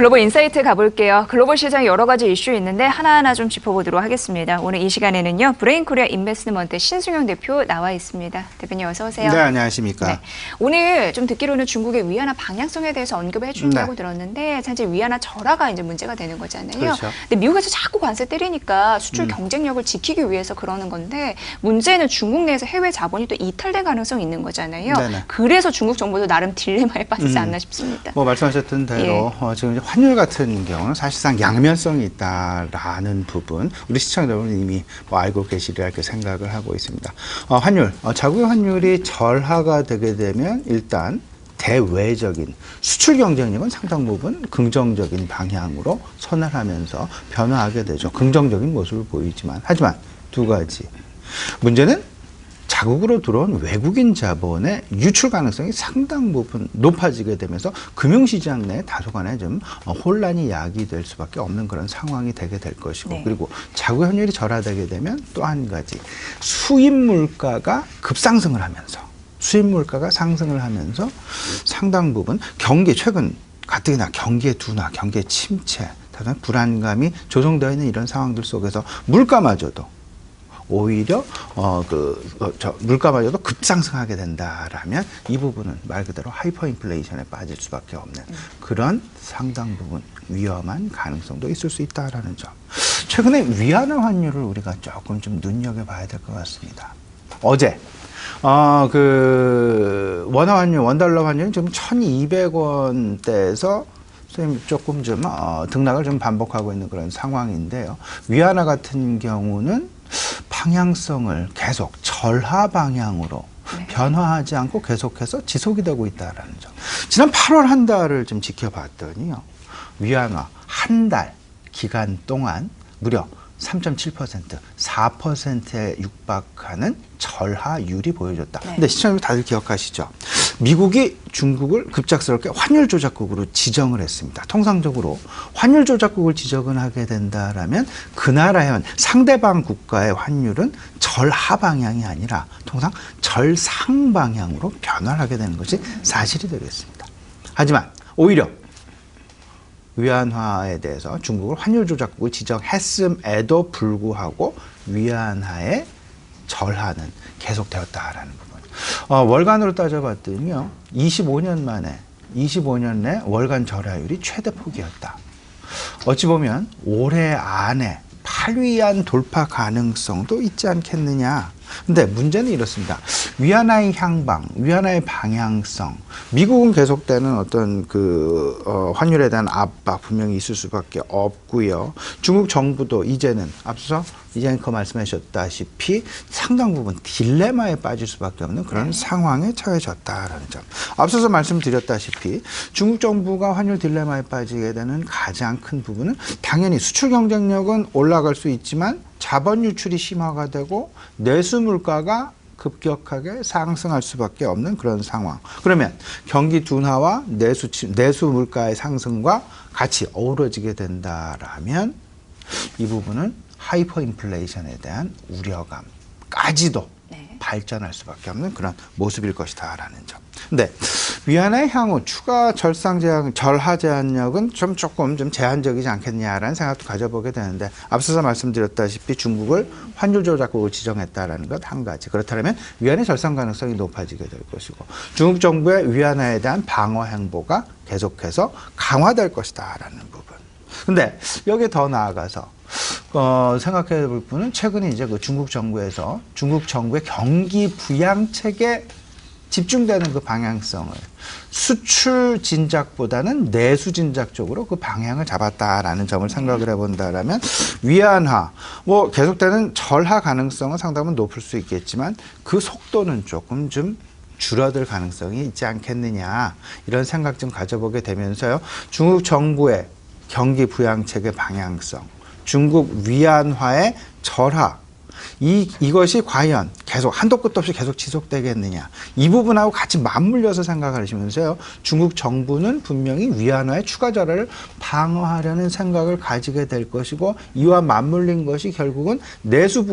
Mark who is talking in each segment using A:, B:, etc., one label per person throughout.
A: 글로벌 인사이트 가볼게요. 글로벌 시장 여러 가지 이슈 있는데 하나하나 좀 짚어보도록 하겠습니다. 오늘 이 시간에는요. 브레인코리아 인베스트먼트 신승용 대표 나와 있습니다. 대표님 어서 오세요.
B: 네, 안녕하십니까. 네.
A: 오늘 좀 듣기로는 중국의 위안화 방향성에 대해서 언급을 해준다고 들었는데 사실 위안화 절하가 이제 문제가 되는 거잖아요.
B: 그렇죠.
A: 근데 미국에서 자꾸 관세 때리니까 수출 경쟁력을 지키기 위해서 그러는 건데 문제는 중국 내에서 해외 자본이 또 이탈될 가능성이 있는 거잖아요.
B: 네네.
A: 그래서 중국 정부도 나름 딜레마에 빠지지 않나 싶습니다.
B: 뭐 말씀하셨던 대로 지금 환율 같은 경우는 사실상 양면성이 있다라는 부분 우리 시청자 여러분 이미 뭐 알고 계시리라 이렇게 생각을 하고 있습니다. 환율, 자국의 환율이 절하가 되게 되면 일단 대외적인 수출 경쟁력은 상당 부분 긍정적인 방향으로 선회하면서 변화하게 되죠. 긍정적인 모습을 보이지만 하지만 두 가지 문제는 자국으로 들어온 외국인 자본의 유출 가능성이 상당 부분 높아지게 되면서 금융시장 내 다소간의 좀 혼란이 야기될 수밖에 없는 그런 상황이 되게 될 것이고 그리고 자국 환율이 절하되게 되면 또 한 가지 수입 물가가 급상승을 하면서 상승을 하면서 상당 부분 경기 최근 가뜩이나 경기의 둔화, 경기의 침체, 다소 불안감이 조성되어 있는 이런 상황들 속에서 물가마저도 오히려 물가마저도 급상승하게 된다라면 이 부분은 말 그대로 하이퍼 인플레이션에 빠질 수밖에 없는 그런 상당 부분 위험한 가능성도 있을 수 있다라는 점. 최근에 위안화 환율을 우리가 조금 좀 눈여겨봐야 될 것 같습니다. 어제 원화 환율, 원달러 환율이 지금 1,200원대에서 조금 좀 등락을 좀 반복하고 있는 그런 상황인데요. 위안화 같은 경우는 방향성을 계속 절하 방향으로 변화하지 않고 계속해서 지속이 되고 있다는 점. 지난 8월 한 달을 좀 지켜봤더니요. 위안화 한 달 기간 동안 무려 3.7%, 4%에 육박하는 절하율이 보여줬다. 근데 시청자분 다들 기억하시죠? 미국이 중국을 급작스럽게 환율 조작국으로 지정을 했습니다. 통상적으로 환율 조작국을 지정을 하게 된다라면 그 나라의 상대방 국가의 환율은 절하 방향이 아니라 통상 절상 방향으로 변화를 하게 되는 것이 사실이 되겠습니다. 하지만 오히려 위안화에 대해서 중국을 환율 조작국을 지정했음에도 불구하고 위안화의 절하는 계속되었다라는 부분. 월간으로 따져봤더니요. 25년 내 월간 절하율이 최대폭이었다. 어찌 보면 올해 안에 8위안 돌파 가능성도 있지 않겠느냐. 근데 문제는 이렇습니다. 위안화의 향방, 위안화의 방향성, 미국은 계속되는 어떤 환율에 대한 압박 분명히 있을 수밖에 없고요. 중국 정부도 이제는 앞서 이젠커 말씀하셨다시피 상당 부분 딜레마에 빠질 수밖에 없는 그런 상황에 처해졌다라는 점. 앞서서 말씀드렸다시피 중국 정부가 환율 딜레마에 빠지게 되는 가장 큰 부분은 당연히 수출 경쟁력은 올라갈 수 있지만 자본 유출이 심화가 되고 내수 물가가 급격하게 상승할 수밖에 없는 그런 상황. 그러면 경기 둔화와 내수 물가의 상승과 같이 어우러지게 된다라면 이 부분은 하이퍼 인플레이션에 대한 우려감까지도 발전할 수밖에 없는 그런 모습일 것이다라는 점. 근데 위안화의 향후 추가 절하 제한력은 조금 제한적이지 않겠냐라는 생각도 가져보게 되는데 앞서서 말씀드렸다시피 중국을 환율 조작국을 지정했다라는 것 한 가지. 그렇다면 위안의 절상 가능성이 높아지게 될 것이고 중국 정부의 위안화에 대한 방어 행보가 계속해서 강화될 것이다라는 부분. 근데 여기에 더 나아가서 생각해 볼 분은 최근에 이제 중국 정부의 경기 부양책에 집중되는 그 방향성을 수출 진작보다는 내수 진작 쪽으로 그 방향을 잡았다라는 점을 생각을 해본다라면 위안화 계속되는 절하 가능성은 상당히 높을 수 있겠지만 그 속도는 조금 좀 줄어들 가능성이 있지 않겠느냐 이런 생각 좀 가져보게 되면서요. 중국 정부의 경기 부양책의 방향성, 중국 위안화의 절하 이것이 과연 계속 한도 끝도 없이 계속 지속되겠느냐 이 부분하고 같이 맞물려서 생각하시면서요. 중국 정부는 분명히 위안화의 추가 절하를 방어하려는 생각을 가지게 될 것이고 이와 맞물린 것이 결국은 내수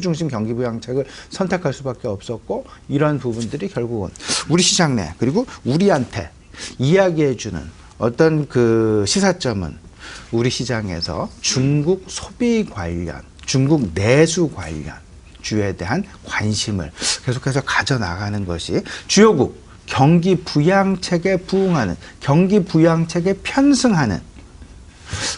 B: 중심 경기 부양책을 선택할 수밖에 없었고 이러한 부분들이 결국은 우리 시장 내 그리고 우리한테 이야기해주는 어떤 그 시사점은 우리 시장에서 중국 소비 관련, 중국 내수 관련 주에 대한 관심을 계속해서 가져나가는 것이 주요국 경기 부양책에 부응하는, 경기 부양책에 편승하는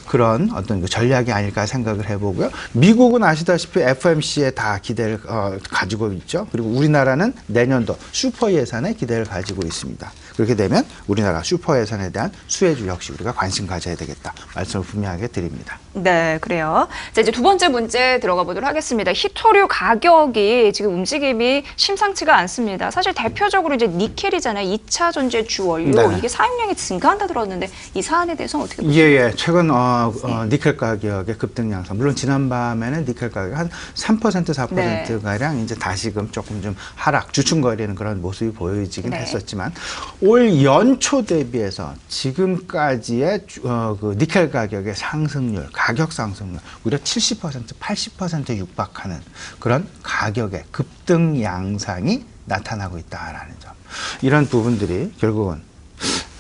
B: 그런 어떤 그 전략이 아닐까 생각을 해보고요. 미국은 아시다시피 FOMC에 다 기대를 가지고 있죠. 그리고 우리나라는 내년도 슈퍼 예산에 기대를 가지고 있습니다. 그렇게 되면 우리나라 슈퍼 예산에 대한 수혜주 역시 우리가 관심 가져야 되겠다. 말씀을 분명하게 드립니다.
A: 네, 그래요. 자, 이제 두 번째 문제 들어가 보도록 하겠습니다. 히토류 가격이 지금 움직임이 심상치가 않습니다. 사실 대표적으로 이제 니켈이잖아요. 2차 전지의 주 원료.
B: 네.
A: 이게 사용량이 증가한다 들었는데 이 사안에 대해서는 어떻게 보십니까?
B: 예. 최근 니켈 가격의 급등 양상. 물론 지난밤에는 니켈 가격 한 3% 4% 가량 이제 다시금 조금 좀 하락, 주춤거리는 그런 모습이 보여지긴 했었지만 올 연초 대비해서 지금까지의 그 니켈 가격의 상승률, 가격 상승률 무려 70%, 80% 육박하는 그런 가격의 급등 양상이 나타나고 있다라는 점. 이런 부분들이 결국은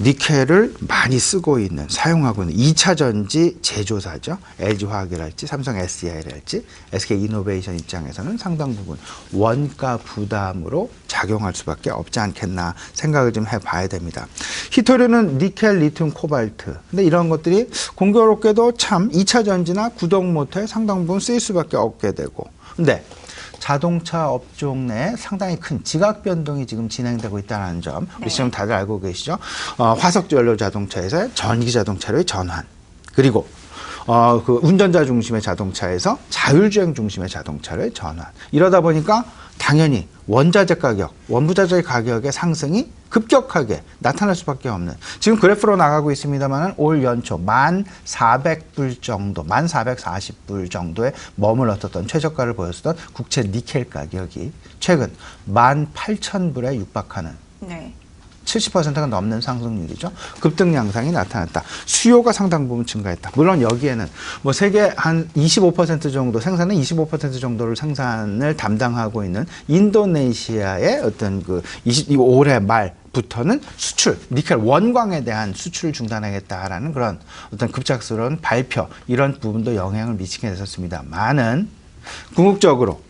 B: 니켈을 많이 쓰고 있는, 사용하고 있는 2차 전지 제조사죠. LG화학이랄지 삼성 SDI랄지 SK이노베이션 입장에서는 상당 부분 원가 부담으로 작용할 수밖에 없지 않겠나 생각을 좀 해봐야 됩니다. 히토류는 니켈, 리튬, 코발트. 근데 이런 것들이 공교롭게도 참 2차 전지나 구동 모터에 상당 부분 쓰일 수밖에 없게 되고. 근데 자동차 업종 내에 상당히 큰 지각 변동이 지금 진행되고 있다는 점 우리 지금 다들 알고 계시죠? 화석 연료 자동차에서 전기 자동차로의 전환, 그리고 그 운전자 중심의 자동차에서 자율주행 중심의 자동차로의 전환. 이러다 보니까 당연히 원자재 가격, 원부자재 가격의 상승이 급격하게 나타날 수밖에 없는, 지금 그래프로 나가고 있습니다만 올 연초 1,400불 정도, 1,440불 정도에 머물렀던 최저가를 보였었던 국채 니켈 가격이 최근 18,000불에 육박하는 70%가 넘는 상승률이죠. 급등 양상이 나타났다. 수요가 상당 부분 증가했다. 물론 여기에는 뭐 세계 한 25% 정도 생산은 25% 정도를 생산을 담당하고 있는 인도네시아의 어떤 그 올해 말부터는 수출, 니켈 원광에 대한 수출을 중단하겠다라는 그런 어떤 급작스러운 발표, 이런 부분도 영향을 미치게 됐었습니다만은 궁극적으로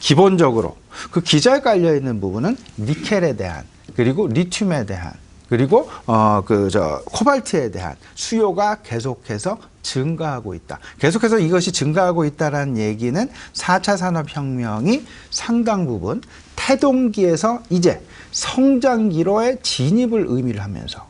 B: 기본적으로 그 기저에 깔려 있는 부분은 니켈에 대한, 그리고 리튬에 대한, 그리고 코발트에 대한 수요가 계속해서 증가하고 있다. 계속해서 이것이 증가하고 있다는 얘기는 4차 산업혁명이 상당 부분 태동기에서 이제 성장기로의 진입을 의미를 하면서,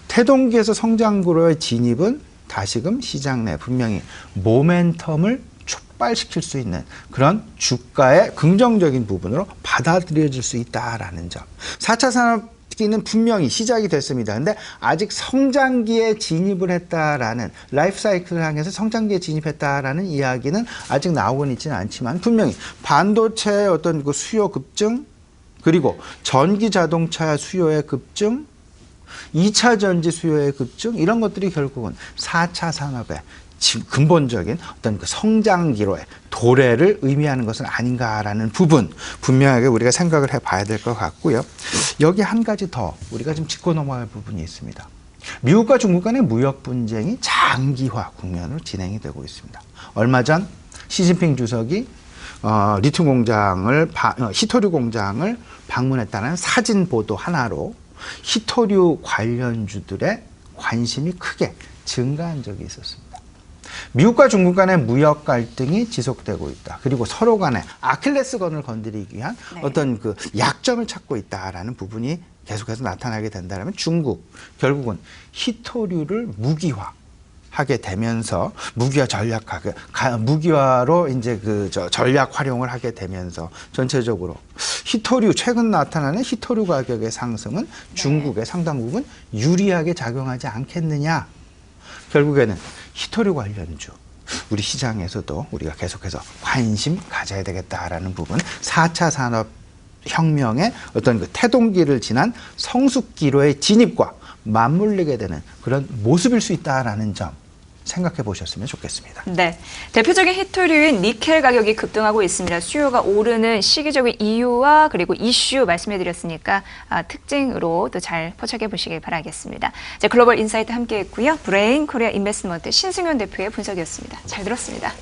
B: 태동기에서 성장기로의 진입은 다시금 시장 내 분명히 모멘텀을 촉발시킬 수 있는 그런 주가의 긍정적인 부분으로 받아들여질 수 있다라는 점. 4차 산업기는 분명히 시작이 됐습니다. 근데 아직 성장기에 진입을 했다라는, 라이프 사이클을 향해서 성장기에 진입했다라는 이야기는 아직 나오고는 있지는 않지만 분명히 반도체의 어떤 그 수요 급증, 그리고 전기 자동차 수요의 급증, 2차 전지 수요의 급증, 이런 것들이 결국은 4차 산업의 근본적인 어떤 그 성장기로의 도래를 의미하는 것은 아닌가라는 부분, 분명하게 우리가 생각을 해봐야 될 것 같고요. 여기 한 가지 더 우리가 좀 짚고 넘어갈 부분이 있습니다. 미국과 중국 간의 무역 분쟁이 장기화 국면으로 진행이 되고 있습니다. 얼마 전 시진핑 주석이 리튬 공장을, 히토류 공장을 방문했다는 사진 보도 하나로 히토류 관련주들의 관심이 크게 증가한 적이 있었습니다. 미국과 중국 간의 무역 갈등이 지속되고 있다. 그리고 서로 간에 아킬레스건을 건드리기 위한 어떤 그 약점을 찾고 있다라는 부분이 계속해서 나타나게 된다면 중국, 결국은 히토류를 무기화하게 되면서 무기화 전략하게, 무기화로 이제 전략 활용을 하게 되면서 전체적으로 히토류, 최근 나타나는 히토류 가격의 상승은 중국에 상당 부분 유리하게 작용하지 않겠느냐. 결국에는 히토류 관련주, 우리 시장에서도 우리가 계속해서 관심 가져야 되겠다라는 부분, 4차 산업혁명의 어떤 그 태동기를 지난 성숙기로의 진입과 맞물리게 되는 그런 모습일 수 있다라는 점, 생각해 보셨으면 좋겠습니다.
A: 네, 대표적인 히토류인 니켈 가격이 급등하고 있습니다. 수요가 오르는 시기적인 이유와 그리고 이슈 말씀해드렸으니까 특징으로 또 잘 포착해 보시길 바라겠습니다. 자, 글로벌 인사이트 함께했고요. 브레인 코리아 인베스트먼트 신승현 대표의 분석이었습니다. 잘 들었습니다.